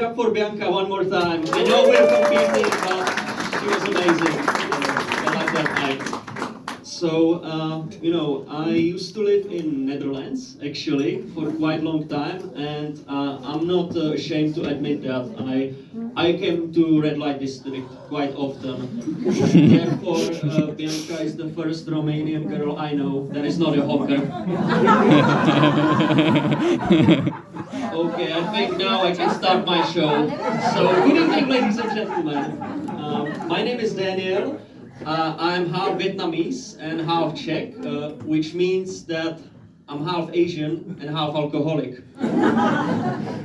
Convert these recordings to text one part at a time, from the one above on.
up for Bianca one more time. I know we're competing, but she was amazing. I like that night. So, I used to live in Netherlands, actually, for quite a long time, and I'm not ashamed to admit that I came to red light district quite often. Therefore, Bianca is the first Romanian girl I know that is not a hawker. Okay, I think now I can start my show. So, good evening, ladies and gentlemen. My name is Daniel. I'm half Vietnamese and half Czech, which means that I'm half Asian and half alcoholic.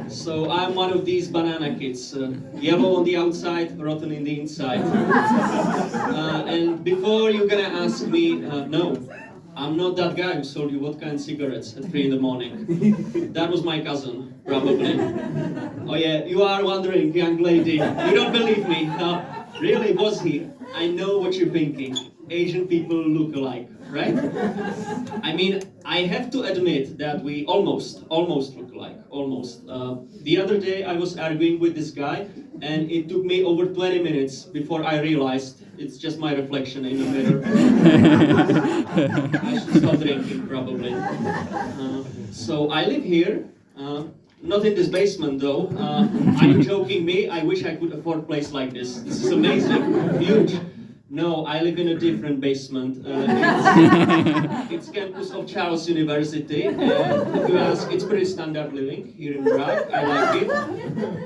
So I'm one of these banana kids, yellow on the outside, rotten in the inside. And before you're gonna ask me, no, I'm not that guy who sold you vodka and cigarettes at 3 in the morning. That was my cousin, probably. Oh yeah, you are wondering, young lady, you don't believe me. Really, was he? I know what you're thinking. Asian people look alike, right? I mean, I have to admit that we almost look alike, almost. The other day I was arguing with this guy, and it took me over 20 minutes before I realized it's just my reflection in the mirror. I should stop drinking, probably. So I live here. Not in this basement though. Are you joking me? I wish I could afford a place like this. This is amazing, huge. No, I live in a different basement. It's campus of Charles University. If you ask, it's pretty standard living here in Prague. I like it.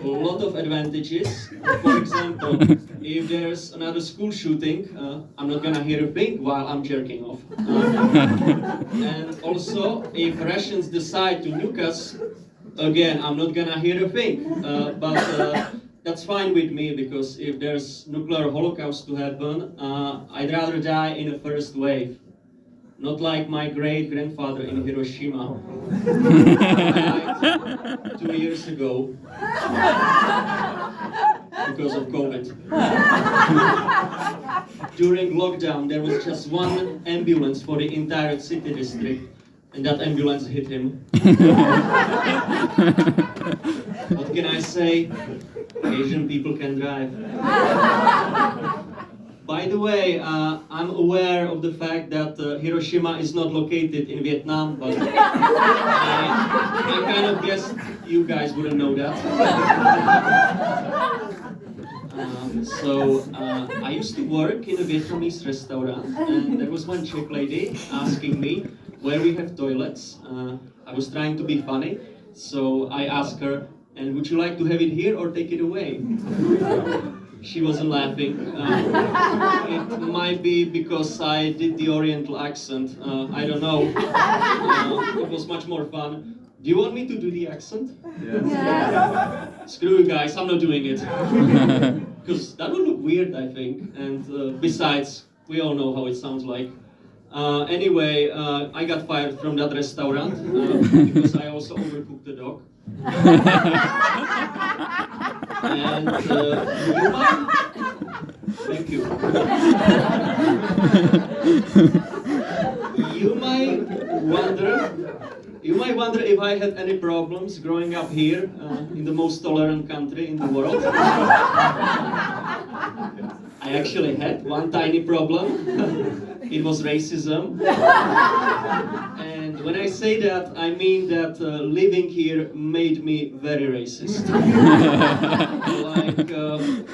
A lot of advantages. For example, if there's another school shooting, I'm not gonna hear a thing while I'm jerking off. And also, if Russians decide to nuke us, again, I'm not gonna hear a thing, but that's fine with me, because if there's nuclear holocaust to happen, I'd rather die in a first wave. Not like my great-grandfather in Hiroshima. Died 2 years ago because of COVID. During lockdown, there was just one ambulance for the entire city district. And that ambulance hit him. What can I say? Asian people can drive. By the way, I'm aware of the fact that Hiroshima is not located in Vietnam, but I kind of guessed you guys wouldn't know that. I used to work in a Vietnamese restaurant, and there was one Czech lady asking me where we have toilets. I was trying to be funny, so I asked her, and would you like to have it here or take it away? She wasn't laughing. It might be because I did the Oriental accent. I don't know. It was much more fun. Do you want me to do the accent? Yes. Screw you guys, I'm not doing it. Because that would look weird, I think. And besides, we all know how it sounds like. Anyway, I got fired from that restaurant because I also overcooked the dog. And you might... Thank you. You might wonder if I had any problems growing up here in the most tolerant country in the world. I actually had one tiny problem. It was racism. And when I say that, I mean that living here made me very racist.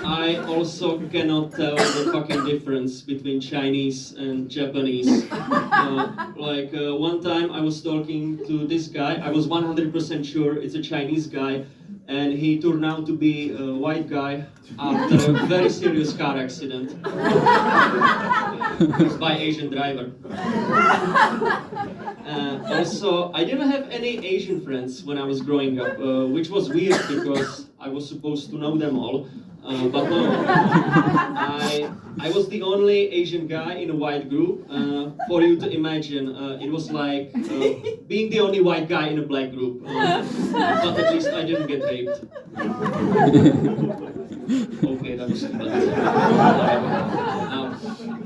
I also cannot tell the fucking difference between Chinese and Japanese. One time I was talking to this guy, I was 100% sure it's a Chinese guy, and he turned out to be a white guy after a very serious car accident. It was by Asian driver. Also, I didn't have any Asian friends when I was growing up, which was weird because I was supposed to know them all. But no, I was the only Asian guy in a white group. For you to imagine, it was like being the only white guy in a black group. But at least I didn't get raped. Okay, that was stupid.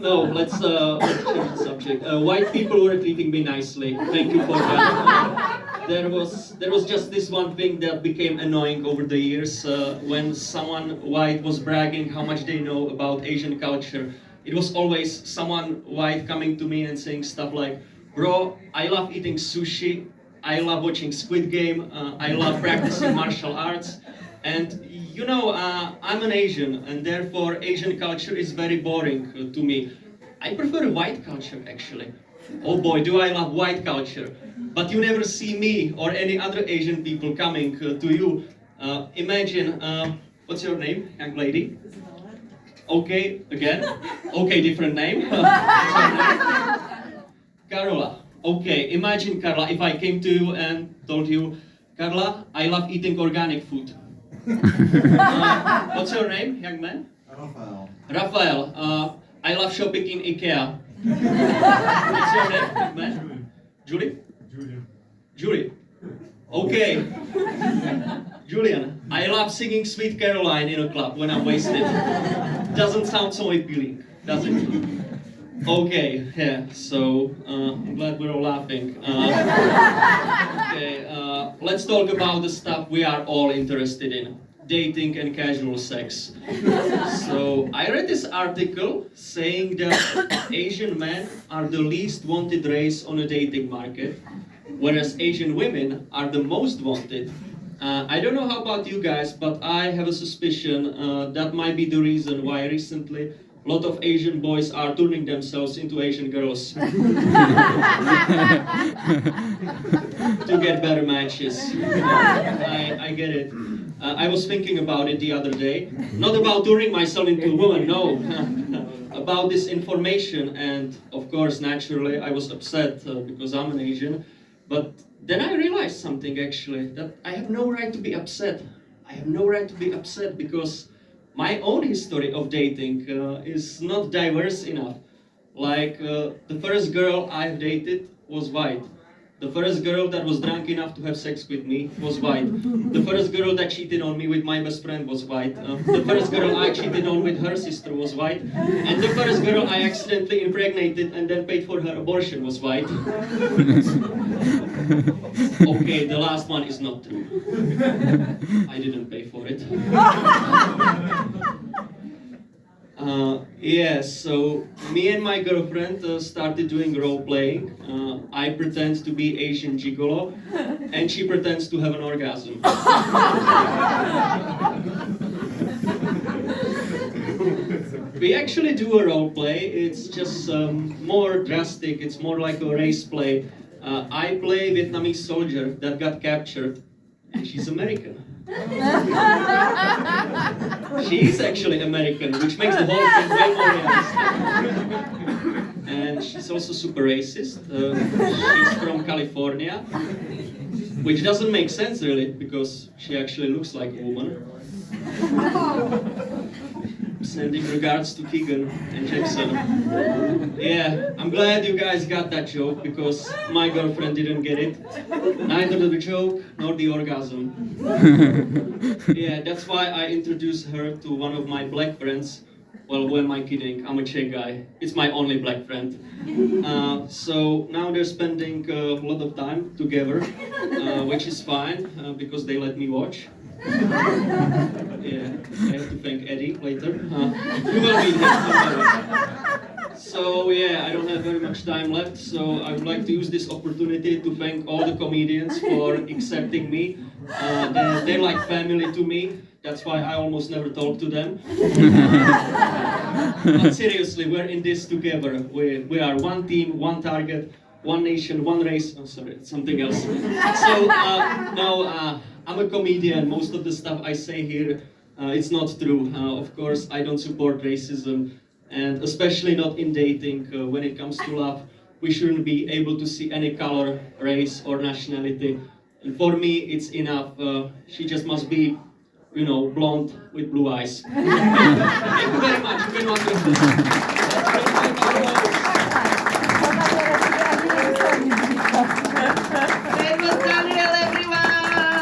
No, let's change the subject. White people were treating me nicely. Thank you for that. there was just this one thing that became annoying over the years when someone white was bragging how much they know about Asian culture. It was always someone white coming to me and saying stuff like, "Bro, I love eating sushi, I love watching Squid Game, I love practicing martial arts, and I'm an Asian, and therefore Asian culture is very boring to me. I prefer white culture, actually. Oh boy, do I love white culture. But you never see me or any other Asian people coming to you. Imagine, what's your name, young lady? Okay, again? Okay, different name. Carola. Okay, imagine, Carla, if I came to you and told you, Carla, I love eating organic food. What's your name, young man? Rafael. Rafael. I love shopping in IKEA. What's your name, young man? Julie? Julie. Okay. Julian, I love singing Sweet Caroline in a club when I'm wasted. Doesn't sound so appealing, does it? Okay, yeah, so I'm glad we're all laughing. Let's talk about the stuff we are all interested in. Dating and casual sex. So I read this article saying that Asian men are the least wanted race on a dating market, whereas Asian women are the most wanted. I don't know how about you guys, but I have a suspicion that might be the reason why recently a lot of Asian boys are turning themselves into Asian girls to get better matches. I get it. I was thinking about it the other day. Not about turning myself into a woman, no. About this information, and of course, naturally, I was upset because I'm an Asian. But then I realized something actually, that I have no right to be upset. I have no right to be upset because my own history of dating is not diverse enough. Like, the first girl I've dated was white. The first girl that was drunk enough to have sex with me was white. The first girl that cheated on me with my best friend was white. The first girl I cheated on with her sister was white. And the first girl I accidentally impregnated and then paid for her abortion was white. Okay, the last one is not true. I didn't pay for it. So me and my girlfriend started doing role playing. I pretend to be Asian gigolo, and she pretends to have an orgasm. We actually do a role play. It's just more drastic. It's more like a race play. I play Vietnamese soldier that got captured, and she's American. She is actually American, which makes the whole thing way more realistic. And she's also super racist. She's from California, which doesn't make sense really, because she actually looks like a woman. Sending regards to Keegan and Jackson. Yeah, I'm glad you guys got that joke because my girlfriend didn't get it. Neither the joke nor the orgasm. Yeah, that's why I introduced her to one of my black friends. Well, who am I kidding? I'm a Czech guy. It's my only black friend. So now they're spending a lot of time together, which is fine because they let me watch. Yeah, I have to thank Eddie later. You will be here. So yeah, I don't have very much time left, so I would like to use this opportunity to thank all the comedians for accepting me. They're like family to me. That's why I almost never talk to them. But seriously, we're in this together. We are one team, one target, one nation, one race. Oh, sorry, it's something else. So I'm a comedian. Most of the stuff I say here, it's not true. Of course, I don't support racism, and especially not in dating. When it comes to love, we shouldn't be able to see any color, race, or nationality. And for me, it's enough. She just must be, blonde with blue eyes. Thank you very much. You can walk with this.